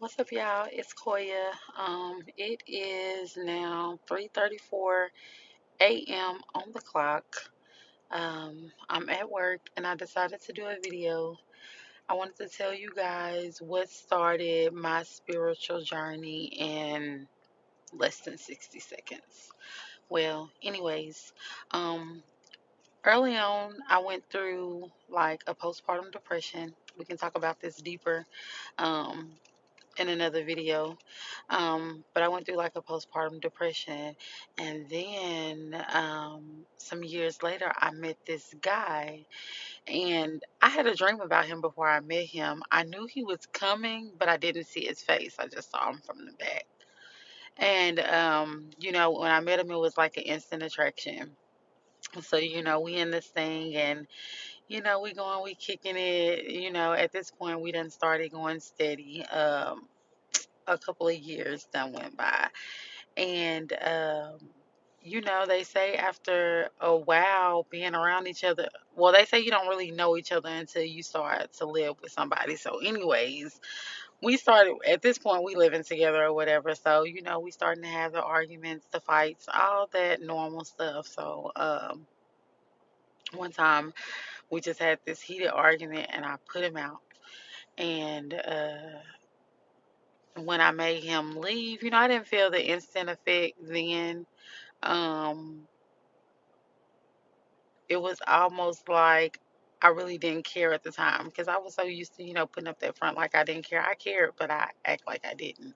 What's up, y'all? It's Koya. It is now 3:34 a.m. on the clock. I'm at work and I decided to do a video. I wanted to tell you guys what started my spiritual journey in less than 60 seconds. Well, anyways, um, early on, I went through like a postpartum depression. We can talk about this deeper. Um, in another video. But I went through like a postpartum depression. And then some years later, I met this guy. And I had a dream about him before I met him. I knew he was coming, but I didn't see his face. I just saw him from the back. And, when I met him, it was like an instant attraction. So, we in this thing and, we kicking it. At this point, we done started going steady. A couple of years done went by. And, they say after a while being around each other, well, they say you don't really know each other until you start to live with somebody. So, anyways, we started, at this point, we living together or whatever. So, we starting to have the arguments, the fights, all that normal stuff. So, one time we just had this heated argument and I put him out. And, when I made him leave, I didn't feel the instant effect then. Um, it was almost like I really didn't care at the time because I was so used to, putting up that front like I didn't care. I cared, but I act like I didn't.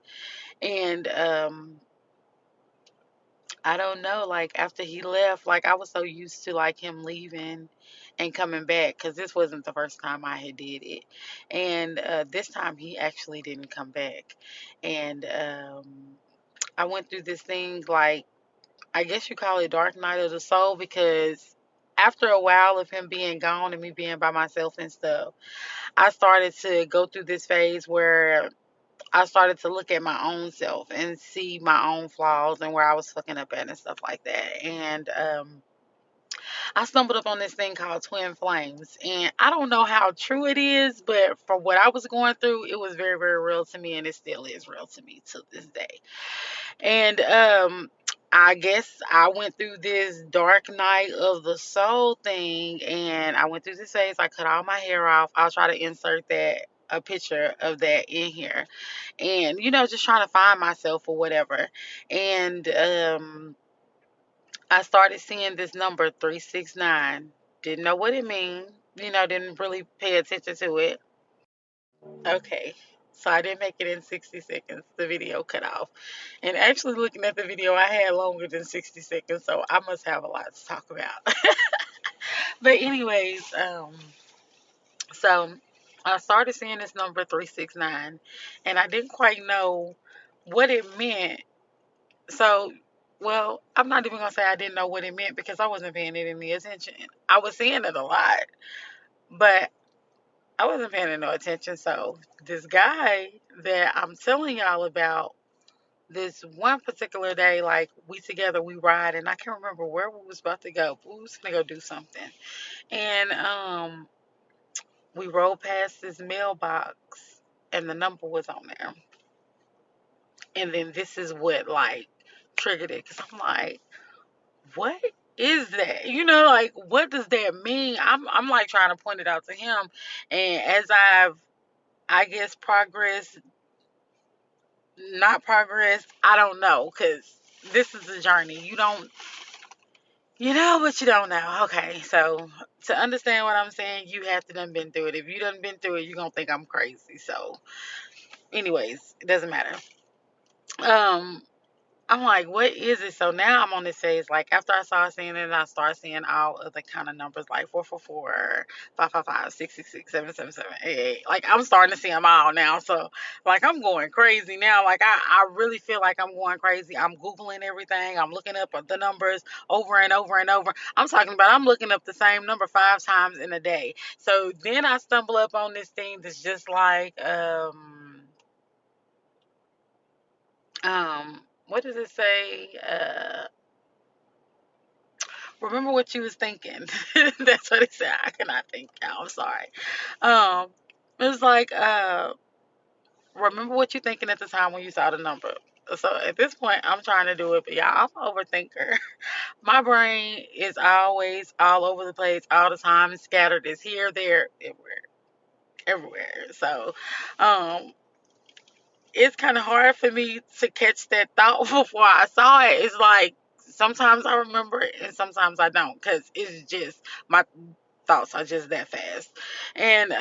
And I don't know, like after he left, like I was so used to like him leaving and coming back because this wasn't the first time I had did it. And this time he actually didn't come back. And I went through this thing like I guess you call it dark night of the soul because after a while of him being gone and me being by myself and stuff, I started to go through this phase where I started to look at my own self and see my own flaws and where I was fucking up at and stuff like that. And I stumbled upon this thing called twin flames. And I don't know how true it is, but for what I was going through, it was very, very real to me and it still is real to me to this day. And I guess I went through this dark night of the soul thing and I went through this phase. I cut all my hair off. I'll try to insert that a picture of that in here. And just trying to find myself or whatever. And I started seeing this number 369. Didn't know what it mean. Didn't really pay attention to it. Okay. So I didn't make it in 60 seconds. The video cut off. And actually looking at the video, I had longer than 60 seconds, so I must have a lot to talk about. But anyways, so I started seeing this number 369 and I didn't quite know what it meant. So, well, I'm not even gonna say I didn't know what it meant because I wasn't paying it any attention. I was seeing it a lot, but I wasn't paying it no attention. So this guy that I'm telling y'all about, this one particular day, like we together, we ride, and I can't remember where we was about to go. But we was gonna go do something, and we rode past this mailbox, and the number was on there. And then this is what like triggered it, cause I'm like, what is that? Like what does that mean? I'm like trying to point it out to him, and as I guess progress, not progress, I don't know, cause this is a journey. You know, but you don't know. Okay, so to understand what I'm saying, you have to done been through it. If you done been through it, you're gonna think I'm crazy. So, anyways, it doesn't matter. Um, I'm like, what is it? So now I'm on this phase. Like after I started seeing it, and I started seeing all other kind of numbers like 444, 555, 666, 777, 88. Like I'm starting to see them all now. So like I'm going crazy now. Like I really feel like I'm going crazy. I'm Googling everything. I'm looking up the numbers over and over and over. I'm talking about I'm looking up the same number 5 times in a day. So then I stumble up on this thing that's just like what does it say? Remember what you was thinking. That's what it said. I cannot think now. I'm sorry. Um, it was like remember what you thinking at the time when you saw the number. So at this point, I'm trying to do it, but y'all, I'm an overthinker. My brain is always all over the place all the time, scattered. It's here, there, everywhere, everywhere. So, um, it's kind of hard for me to catch that thought before I saw it. It's like sometimes I remember it and sometimes I don't, because it's just my thoughts are just that fast. And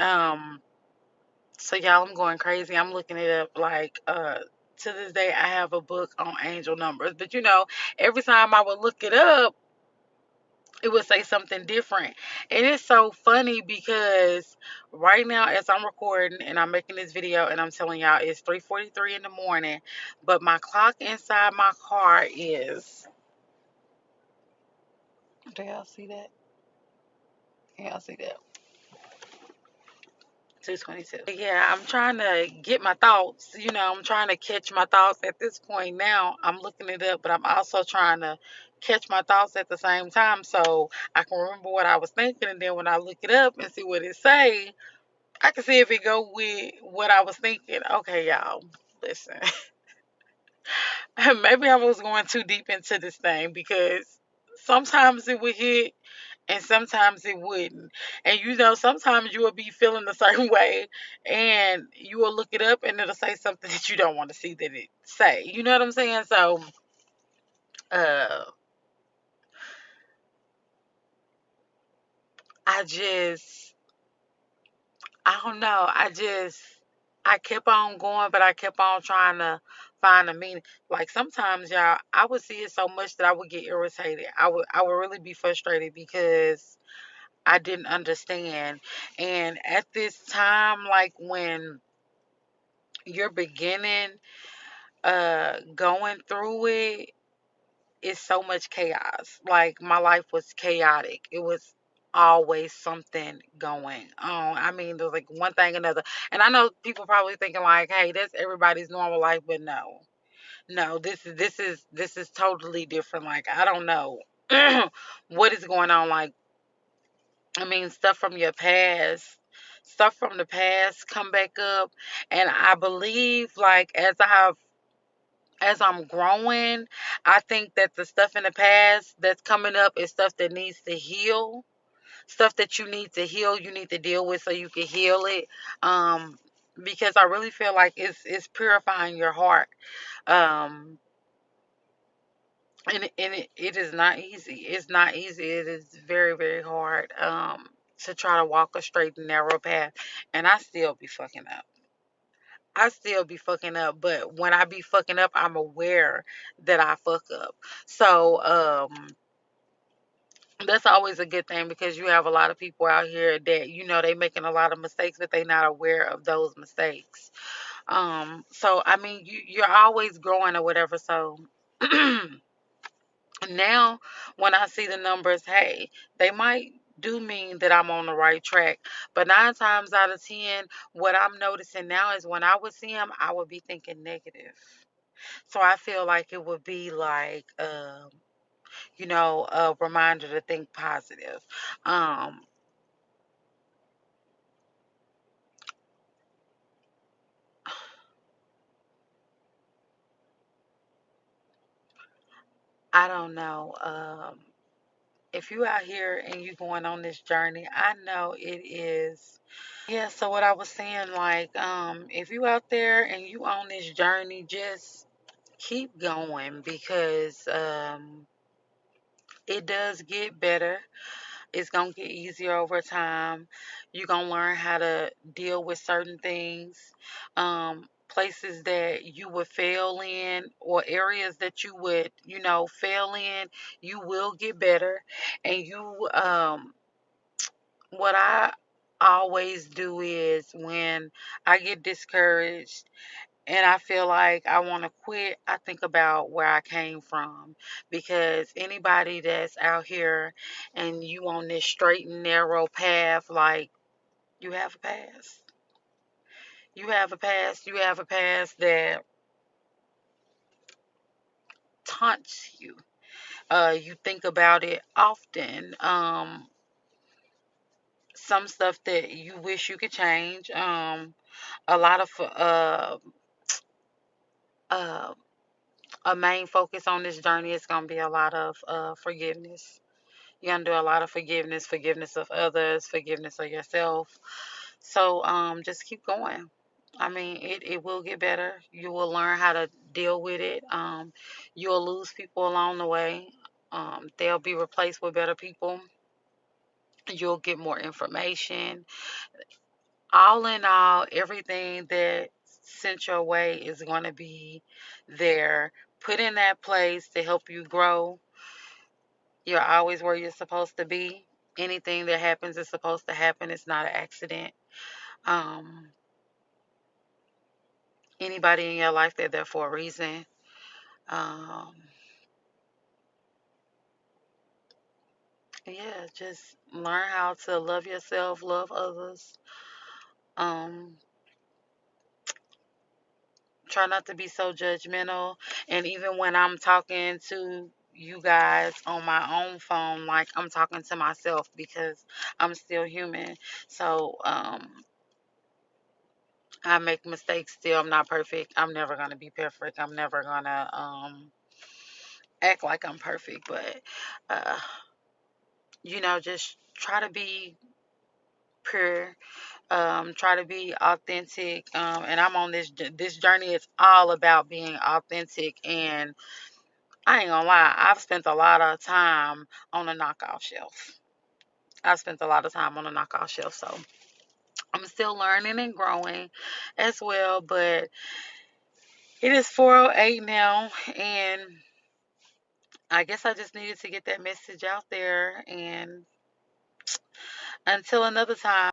so y'all, I'm going crazy. I'm looking it up like to this day I have a book on angel numbers. But every time I would look it up, it would say something different. And it's so funny because right now as I'm recording and I'm making this video and I'm telling y'all it's 3:43 in the morning, but my clock inside my car is, do y'all see that? Can y'all see that? 2:22. Yeah, I'm trying to get my thoughts. I'm trying to catch my thoughts at this point now. I'm looking it up, but I'm also trying to catch my thoughts at the same time so I can remember what I was thinking. And then when I look it up and see what it say, I can see if it go with what I was thinking. Okay, y'all, listen. Maybe I was going too deep into this thing because sometimes it would hit and sometimes it wouldn't. And sometimes you will be feeling a certain way and you will look it up and it'll say something that you don't want to see that it say. You know what I'm saying? So uh I just I don't know. I kept on going, but I kept on trying to find a meaning. Like sometimes, y'all, I would see it so much that I would get irritated. I would really be frustrated because I didn't understand. And at this time, like when you're beginning going through it, it's so much chaos. Like my life was chaotic. It was always something going on. I mean, there's like one thing another. And I know people probably thinking like, "Hey, that's everybody's normal life," but no. No, this is totally different. Like I don't know what is going on. Like I mean, stuff from the past come back up, and I believe like as I'm growing, I think that the stuff in the past that's coming up is stuff that needs to heal, stuff that you need to heal, you need to deal with so you can heal it. Um, because I really feel like it's purifying your heart. Um, and it is not easy. It's not easy. It is very, very hard. To try to walk a straight and narrow path. And I still be fucking up. I still be fucking up, but when I be fucking up, I'm aware that I fuck up. So, that's always a good thing because you have a lot of people out here that they making a lot of mistakes, but they not aware of those mistakes. So I mean, you're always growing or whatever. So now, when I see the numbers, hey, they might do mean that I'm on the right track. But 9 times out of 10, what I'm noticing now is when I would see them, I would be thinking negative. So I feel like it would be like, a reminder to think positive. Um, I don't know. If you out here and you going on this journey, I know it is. Yeah, so what I was saying, like, if you out there and you on this journey, just keep going because it does get better. It's gonna get easier over time. You're gonna learn how to deal with certain things. Places that you would fail in or areas that you would, fail in, you will get better. And what I always do is when I get discouraged and I feel like I want to quit, I think about where I came from. Because anybody that's out here and you on this straight and narrow path, like you have a past. You have a past. You have a past that taunts you. You think about it often. Some stuff that you wish you could change. a lot of uh, a main focus on this journey is going to be a lot of forgiveness. You're going to do a lot of forgiveness, forgiveness of others, forgiveness of yourself. So just keep going. I mean, it will get better. You will learn how to deal with it. You'll lose people along the way. They'll be replaced with better people. You'll get more information. All in all, everything that sent your way is going to be there, put in that place to help you grow. You're always where you're supposed to be. Anything that happens is supposed to happen. It's not an accident. Um, Anybody in your life, they're there for a reason. Um, yeah, just learn how to love yourself, love others. Um, Try not to be so judgmental. And even when I'm talking to you guys on my own phone, like I'm talking to myself because I'm still human. So I make mistakes still. I'm not perfect. I'm never gonna be perfect. I'm never gonna act like I'm perfect. But uh, just try to be pure. Try to be authentic. And I'm on this journey. It's all about being authentic. And I ain't gonna lie, I've spent a lot of time on a knockoff shelf. I've spent a lot of time on a knockoff shelf, so I'm still learning and growing as well. But it is 4:08 now, and I guess I just needed to get that message out there. And until another time.